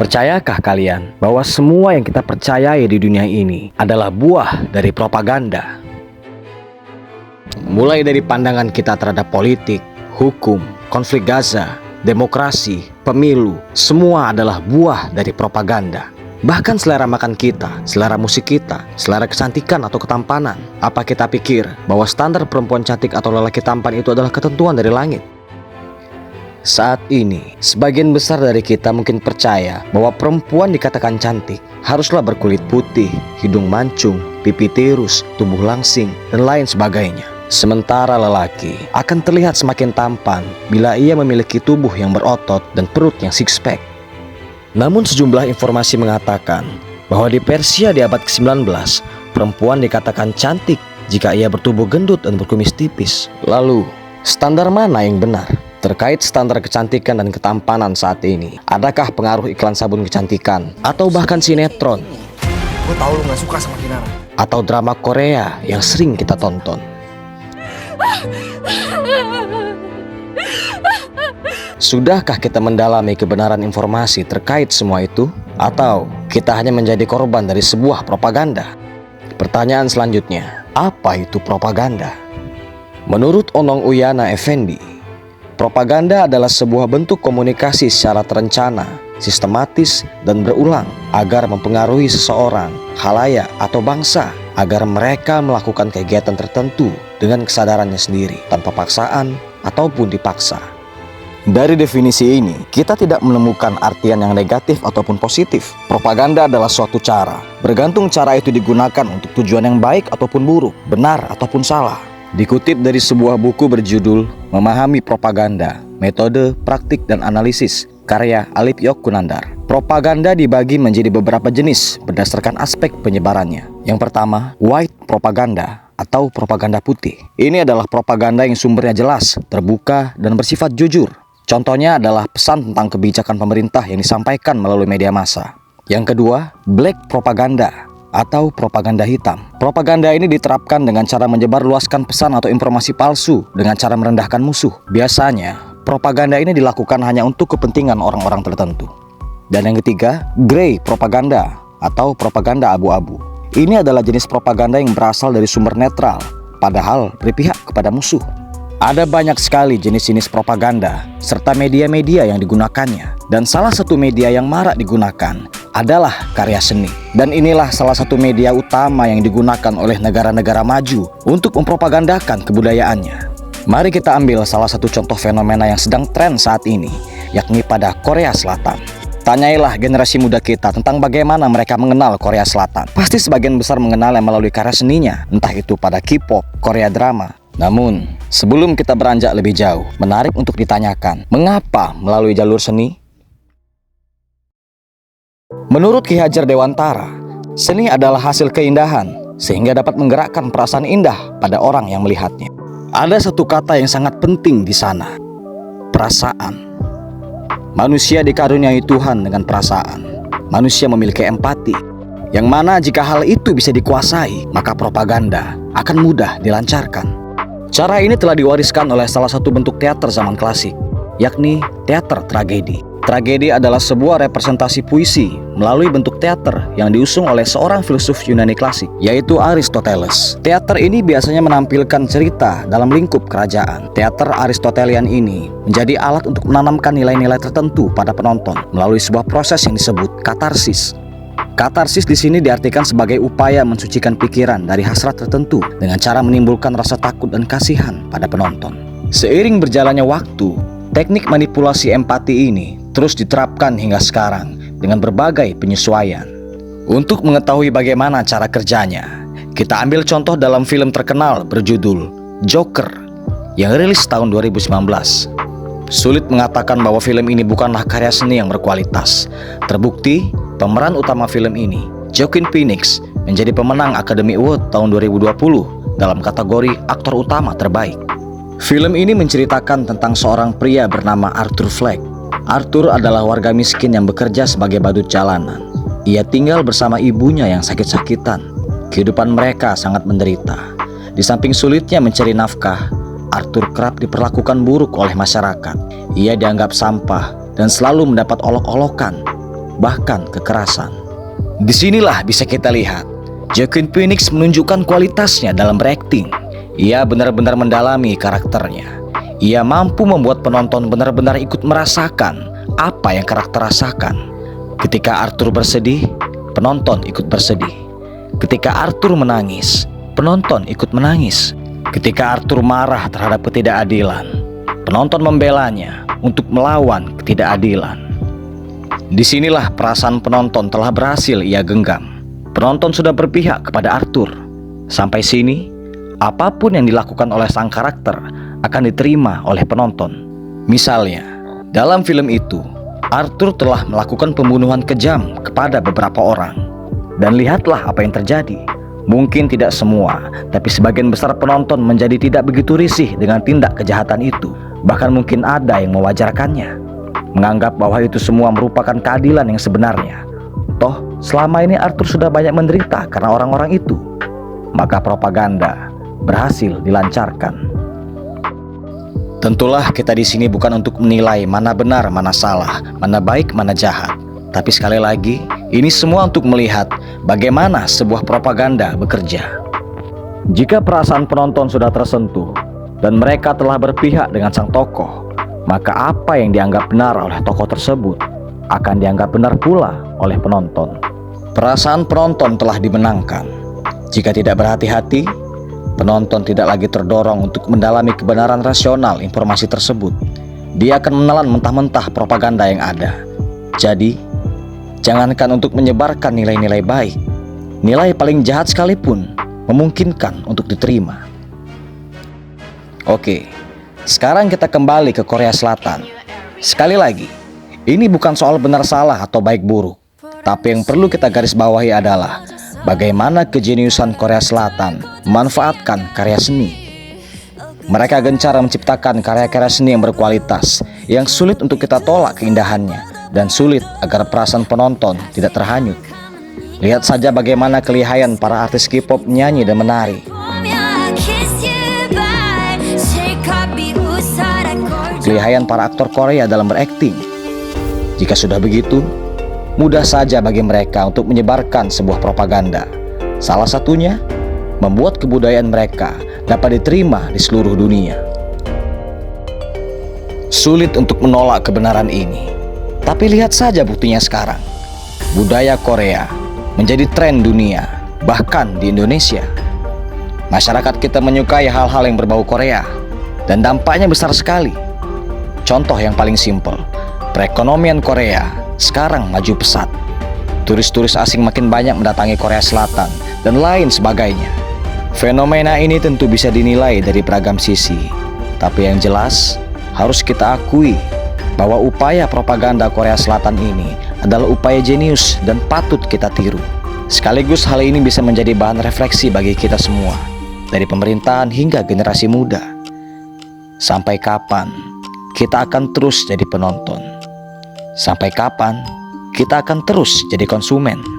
Percayakah kalian bahwa semua yang kita percayai di dunia ini adalah buah dari propaganda? Mulai dari pandangan kita terhadap politik, hukum, konflik Gaza, demokrasi, pemilu, semua adalah buah dari propaganda. Bahkan selera makan kita, selera musik kita, selera kecantikan atau ketampanan. Apa kita pikir bahwa standar perempuan cantik atau lelaki tampan itu adalah ketentuan dari langit? Saat ini, sebagian besar dari kita mungkin percaya bahwa perempuan dikatakan cantik haruslah berkulit putih, hidung mancung, pipi tirus, tubuh langsing, dan lain sebagainya. Sementara lelaki akan terlihat semakin tampan bila ia memiliki tubuh yang berotot dan perut yang six-pack. Namun sejumlah informasi mengatakan bahwa di Persia di abad ke-19, perempuan dikatakan cantik jika ia bertubuh gendut dan berkumis tipis. Lalu, standar mana yang benar terkait standar kecantikan dan ketampanan saat ini? Adakah pengaruh iklan sabun kecantikan atau bahkan sinetron? Gue tahu lu gak suka sama Kinara. Atau drama Korea yang sering kita tonton? Sudahkah kita mendalami kebenaran informasi terkait semua itu? Atau kita hanya menjadi korban dari sebuah propaganda? Pertanyaan selanjutnya, apa itu propaganda? Menurut Onong Uyana Effendi, propaganda adalah sebuah bentuk komunikasi secara terencana, sistematis, dan berulang agar mempengaruhi seseorang, khalayak, atau bangsa agar mereka melakukan kegiatan tertentu dengan kesadarannya sendiri tanpa paksaan ataupun dipaksa. Dari definisi ini, kita tidak menemukan artian yang negatif ataupun positif. Propaganda adalah suatu cara, bergantung cara itu digunakan untuk tujuan yang baik ataupun buruk, benar ataupun salah. Dikutip dari sebuah buku berjudul Memahami Propaganda, Metode, Praktik, dan Analisis, karya Alip Yok Kunandar. Propaganda dibagi menjadi beberapa jenis berdasarkan aspek penyebarannya. Yang pertama, white propaganda atau propaganda putih. Ini adalah propaganda yang sumbernya jelas, terbuka, dan bersifat jujur. Contohnya adalah pesan tentang kebijakan pemerintah yang disampaikan melalui media massa. Yang kedua, black propaganda atau propaganda hitam. Propaganda ini diterapkan dengan cara menyebarluaskan pesan atau informasi palsu dengan cara merendahkan musuh. Biasanya, propaganda ini dilakukan hanya untuk kepentingan orang-orang tertentu. Dan yang ketiga, grey propaganda atau propaganda abu-abu. Ini adalah jenis propaganda yang berasal dari sumber netral, padahal berpihak kepada musuh. Ada banyak sekali jenis-jenis propaganda serta media-media yang digunakannya. Dan salah satu media yang marak digunakan adalah karya seni. Dan inilah salah satu media utama yang digunakan oleh negara-negara maju untuk mempropagandakan kebudayaannya. Mari kita ambil salah satu contoh fenomena yang sedang tren saat ini, yakni pada Korea Selatan. Tanyailah generasi muda kita tentang bagaimana mereka mengenal Korea Selatan. Pasti sebagian besar mengenalnya melalui karya seninya, entah itu pada K-pop, Korea drama. Namun, sebelum kita beranjak lebih jauh, menarik untuk ditanyakan, mengapa melalui jalur seni? Menurut Ki Hajar Dewantara, seni adalah hasil keindahan, sehingga dapat menggerakkan perasaan indah pada orang yang melihatnya. Ada satu kata yang sangat penting di sana, perasaan. Manusia dikaruniai Tuhan dengan perasaan. Manusia memiliki empati, yang mana jika hal itu bisa dikuasai, maka propaganda akan mudah dilancarkan. Cara ini telah diwariskan oleh salah satu bentuk teater zaman klasik, yakni teater tragedi. Tragedi adalah sebuah representasi puisi melalui bentuk teater yang diusung oleh seorang filsuf Yunani klasik, yaitu Aristoteles. Teater ini biasanya menampilkan cerita dalam lingkup kerajaan. Teater Aristotelian ini menjadi alat untuk menanamkan nilai-nilai tertentu pada penonton melalui sebuah proses yang disebut katarsis. Katarsis di sini diartikan sebagai upaya mensucikan pikiran dari hasrat tertentu dengan cara menimbulkan rasa takut dan kasihan pada penonton. Seiring berjalannya waktu, teknik manipulasi empati ini terus diterapkan hingga sekarang dengan berbagai penyesuaian. Untuk mengetahui bagaimana cara kerjanya, kita ambil contoh dalam film terkenal berjudul Joker yang rilis tahun 2019. Sulit mengatakan bahwa film ini bukanlah karya seni yang berkualitas. Terbukti, pemeran utama film ini, Joaquin Phoenix, menjadi pemenang Academy Award tahun 2020 dalam kategori aktor utama terbaik. Film ini menceritakan tentang seorang pria bernama Arthur Fleck. Arthur adalah warga miskin yang bekerja sebagai badut jalanan. Ia tinggal bersama ibunya yang sakit-sakitan. Kehidupan mereka sangat menderita. Di samping sulitnya mencari nafkah, Arthur kerap diperlakukan buruk oleh masyarakat. Ia dianggap sampah dan selalu mendapat olok-olokan. bahkan kekerasan. Disinilah bisa kita lihat Joaquin Phoenix menunjukkan kualitasnya dalam berakting. Ia benar-benar mendalami karakternya. Ia mampu membuat penonton benar-benar ikut merasakan apa yang karakter rasakan. Ketika Arthur bersedih, penonton ikut bersedih. Ketika Arthur menangis, penonton ikut menangis. Ketika Arthur marah terhadap ketidakadilan, penonton membelanya untuk melawan ketidakadilan. Disinilah perasaan penonton telah berhasil ia genggam. Penonton sudah berpihak kepada Arthur. Sampai sini, apapun yang dilakukan oleh sang karakter akan diterima oleh penonton. Misalnya, dalam film itu, Arthur telah melakukan pembunuhan kejam kepada beberapa orang. Dan lihatlah apa yang terjadi. Mungkin tidak semua, tapi sebagian besar penonton menjadi tidak begitu risih dengan tindak kejahatan itu. Bahkan mungkin ada yang mewajarkannya, menganggap bahwa itu semua merupakan keadilan yang sebenarnya. Toh, selama ini Arthur sudah banyak menderita karena orang-orang itu. Maka propaganda berhasil dilancarkan. Tentulah kita di sini bukan untuk menilai mana benar, mana salah, mana baik, mana jahat. Tapi sekali lagi, ini semua untuk melihat bagaimana sebuah propaganda bekerja. Jika perasaan penonton sudah tersentuh dan mereka telah berpihak dengan sang tokoh, maka apa yang dianggap benar oleh tokoh tersebut akan dianggap benar pula oleh penonton. Perasaan penonton telah dimenangkan. Jika tidak berhati-hati, penonton tidak lagi terdorong untuk mendalami kebenaran rasional informasi tersebut. Dia akan menelan mentah-mentah propaganda yang ada. Jadi, jangankan untuk menyebarkan nilai-nilai baik, nilai paling jahat sekalipun memungkinkan untuk diterima. Oke, sekarang kita kembali ke Korea Selatan. Sekali lagi, ini bukan soal benar salah atau baik buruk, tapi yang perlu kita garis bawahi adalah bagaimana kejeniusan Korea Selatan memanfaatkan karya seni. Mereka gencar menciptakan karya-karya seni yang berkualitas, yang sulit untuk kita tolak keindahannya, dan sulit agar perasaan penonton tidak terhanyut. Lihat saja bagaimana kelihayan para artis K-pop menyanyi dan menari. Kelihayan para aktor Korea dalam berakting. Jika sudah begitu, mudah saja bagi mereka untuk menyebarkan sebuah propaganda. Salah satunya, membuat kebudayaan mereka dapat diterima di seluruh dunia. Sulit untuk menolak kebenaran ini. Tapi lihat saja buktinya sekarang. Budaya Korea menjadi tren dunia, bahkan di Indonesia. Masyarakat kita menyukai hal-hal yang berbau Korea, dan dampaknya besar sekali. Contoh yang paling simpel, perekonomian Korea sekarang maju pesat. Turis-turis asing makin banyak mendatangi Korea Selatan, dan lain sebagainya. Fenomena ini tentu bisa dinilai dari beragam sisi. Tapi yang jelas, harus kita akui bahwa upaya propaganda Korea Selatan ini adalah upaya jenius dan patut kita tiru. Sekaligus hal ini bisa menjadi bahan refleksi bagi kita semua, dari pemerintahan hingga generasi muda. Sampai kapan kita akan terus jadi penonton? Sampai kapan kita akan terus jadi konsumen?